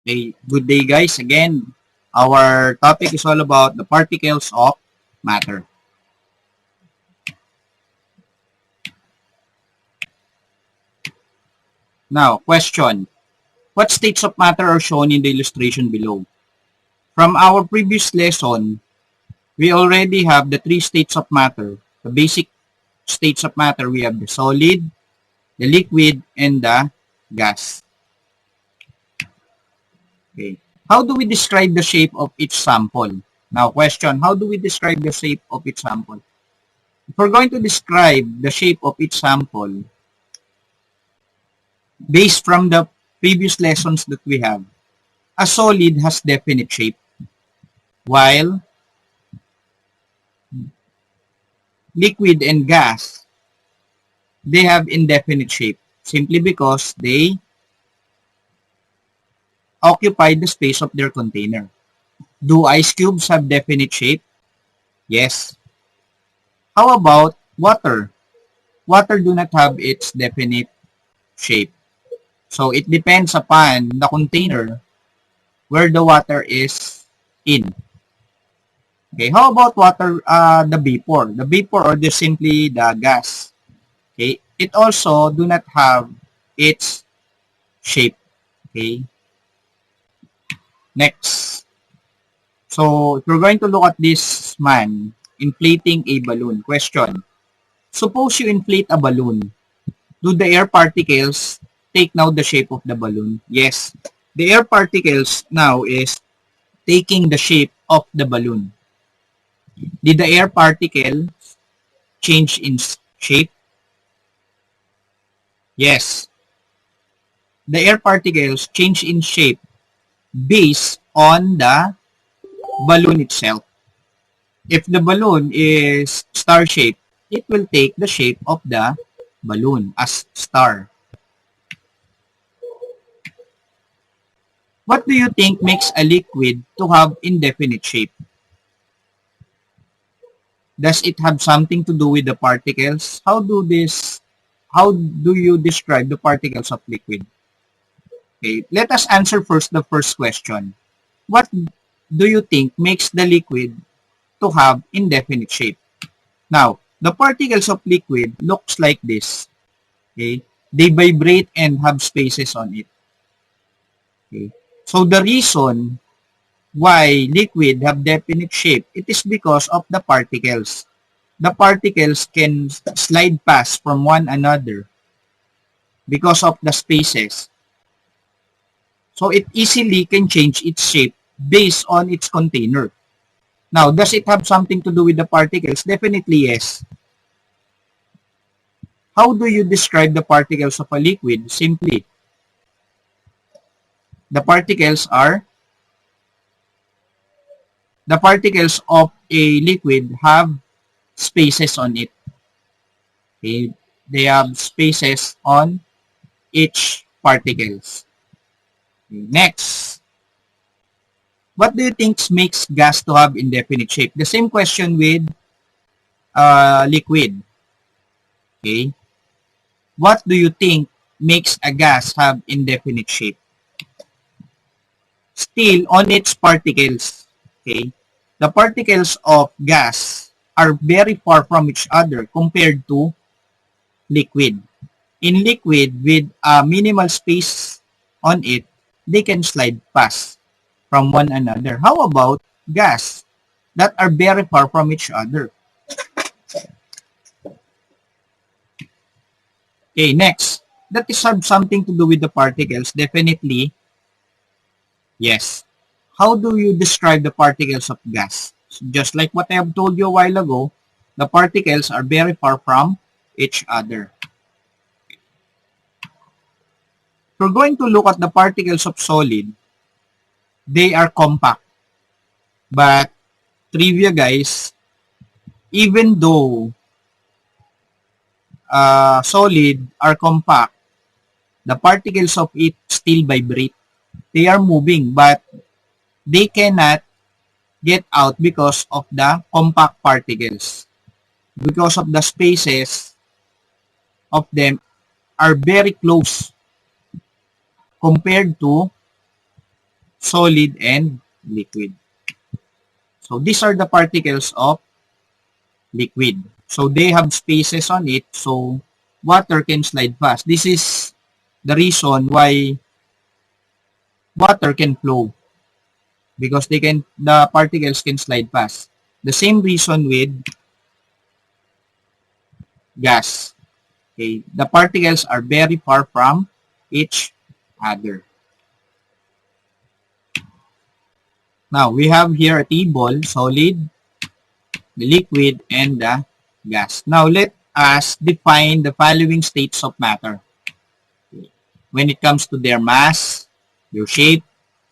Hey, good day guys. Again, our topic is all about the particles of matter. Now, question. What states of matter are shown in the illustration below? From our previous lesson, we already have the three states of matter. The basic states of matter, we have the solid, the liquid, and the gas. Okay. How do we describe the shape of each sample? Now, question. How do we describe the shape of each sample? If we're going to describe the shape of each sample, based from the previous lessons that we have, a solid has definite shape, while liquid and gas, they have indefinite shape, simply because they occupy the space of their container. Do ice cubes have definite shape? Yes. How about water? Water do not have its definite shape. So it depends upon the container where the water is in. Okay, how about water, the vapor? The vapor or just simply the gas. Okay, it also do not have its shape. Okay, next. So, if we're going to look at this man inflating a balloon. Question. Suppose you inflate a balloon. Do the air particles take now the shape of the balloon? Yes. The air particles now is taking the shape of the balloon. Did the air particle change in shape? Yes. The air particles change in shape based on the balloon itself. If the balloon is star-shaped, it will take the shape of the balloon as star. What do you think makes a liquid to have indefinite shape? Does it have something to do with the particles? How do you describe the particles of liquid? Okay, let us answer first the first question. What do you think makes the liquid to have indefinite shape? Now, the particles of liquid looks like this. Okay? They vibrate and have spaces on it. Okay? So the reason why liquid have definite shape, it is because of the particles. The particles can slide past from one another because of the spaces. So it easily can change its shape based on its container. Now, does it have something to do with the particles? Definitely yes. How do you describe the particles of a liquid? Simply, the particles are the particles of a liquid have spaces on it. Okay? They have spaces on each particles. Okay. Next, what do you think makes gas to have indefinite shape? The same question with liquid. Okay. What do you think makes a gas have indefinite shape? Still on its particles. Okay. The particles of gas are very far from each other compared to liquid. In liquid, with a minimal space on it, they can slide past from one another. How about gas that are very far from each other? Okay, next. That is have something to do with the particles. Definitely, yes. How do you describe the particles of gas? Just like what I have told you a while ago, the particles are very far from each other. If we're going to look at the particles of solid, they are compact. But trivia guys, even though solid are compact, the particles of it still vibrate. They are moving, but they cannot get out because of the compact particles. Because of the spaces of them are very close compared to solid, and liquid. So these are the particles of liquid. So they have spaces on it, so water can slide fast. This is the reason why water can flow, because the particles can slide fast. The same reason with gas. Okay, the particles are very far from each other. Now we have here a table: solid, the liquid, and the gas. Now let us define the following states of matter when it comes to their mass, their shape,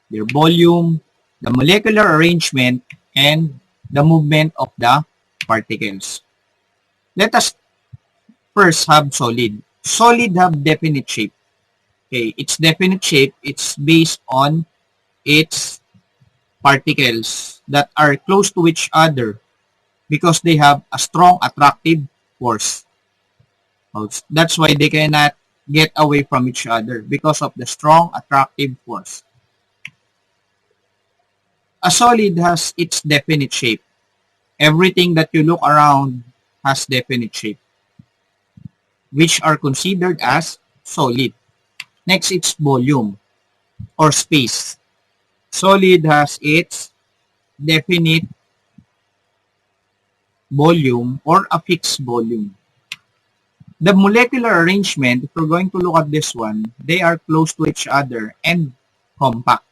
their volume, the molecular arrangement, and the movement of the particles. Let us first have solid. Solid have definite shape. Okay, its definite shape, it's based on its particles that are close to each other because they have a strong attractive force. That's why they cannot get away from each other, because of the strong attractive force. A solid has its definite shape. Everything that you look around has definite shape, which are considered as solid. Next, its volume or space. Solid has its definite volume or a fixed volume. The molecular arrangement, if we're going to look at this one, they are close to each other and compact.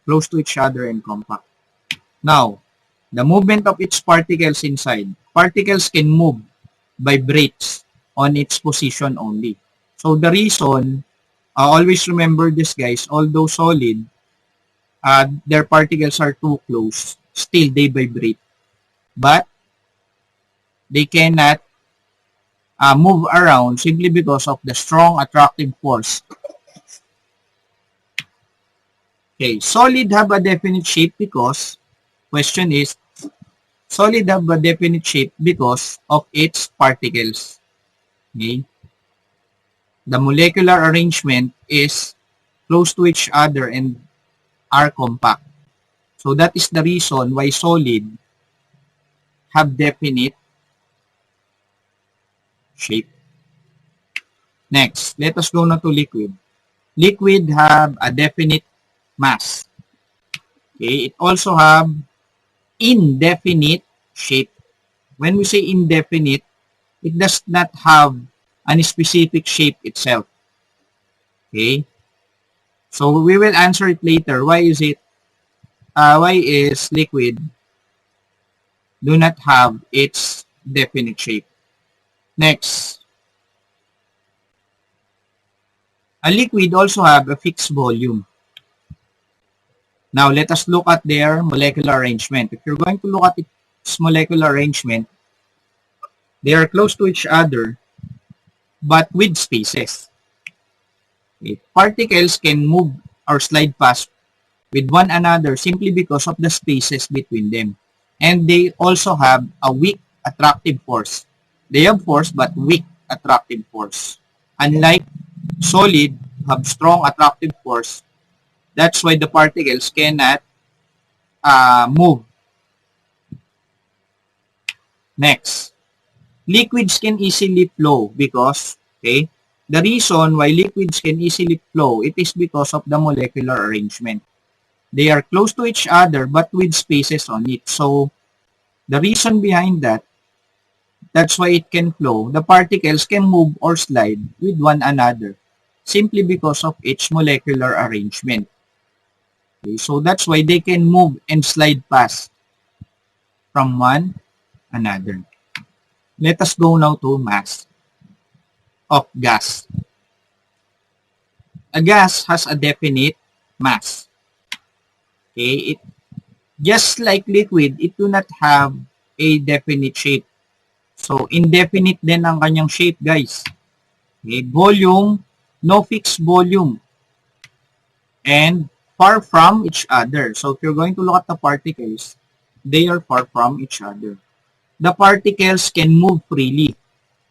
Close to each other and compact. Now, the movement of its particles inside. Particles can move, vibrates on its position only. So the reason, always remember this guys, although solid, their particles are too close, still they vibrate. But they cannot move around simply because of the strong attractive force. Okay, solid have a definite shape because, question is, solid have a definite shape because of its particles. Okay? The molecular arrangement is close to each other and are compact. So that is the reason why solid have definite shape. Next, let us go now to liquid. Liquid have a definite mass. Okay, it also have indefinite shape. When we say indefinite, it does not have any specific shape itself. Okay, so we will answer it later. Why is liquid do not have its definite shape? Next, a liquid also have a fixed volume. Now, let us look at their molecular arrangement. If you're going to look at its molecular arrangement, they are close to each other, but with spaces. Okay. Particles can move or slide past with one another simply because of the spaces between them. And they also have a weak attractive force. They have force, but weak attractive force. Unlike solid, have strong attractive force. That's why the particles cannot move. Next, liquids can easily flow because, okay, the reason why liquids can easily flow, it is because of the molecular arrangement. They are close to each other but with spaces on it. So, the reason behind that, that's why it can flow. The particles can move or slide with one another simply because of its molecular arrangement. Okay, so that's why they can move and slide past from one another. Let us go now to mass of gas. A gas has a definite mass. Okay, just like liquid, it do not have a definite shape. So, indefinite din ang kanyang shape, guys. Okay, volume, no fixed volume. And far from each other. So, if you're going to look at the particles, they are far from each other. The particles can move freely.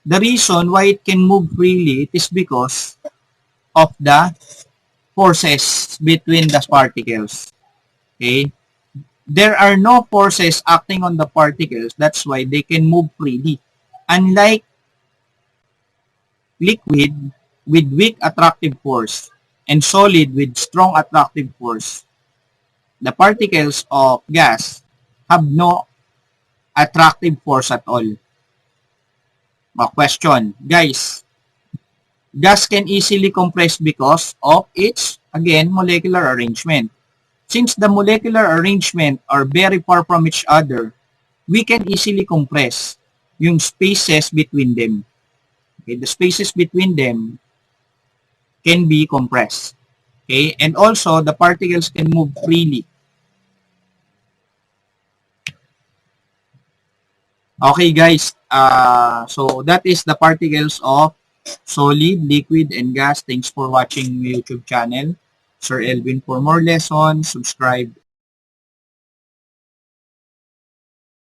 The reason why it can move freely, it is because of the forces between the particles. Okay? There are no forces acting on the particles. That's why they can move freely. Unlike liquid with weak attractive force and solid with strong attractive force, the particles of gas have no attractive force at all. Question, guys, gas can easily compress because of its, again, molecular arrangement. Since the molecular arrangement are very far from each other, we can easily compress yung spaces between them. Okay, the spaces between them can be compressed. Okay, and also the particles can move freely. Okay, guys. So that is the particles of solid, liquid, and gas. Thanks for watching my YouTube channel, Sir Elvin. For more lessons, subscribe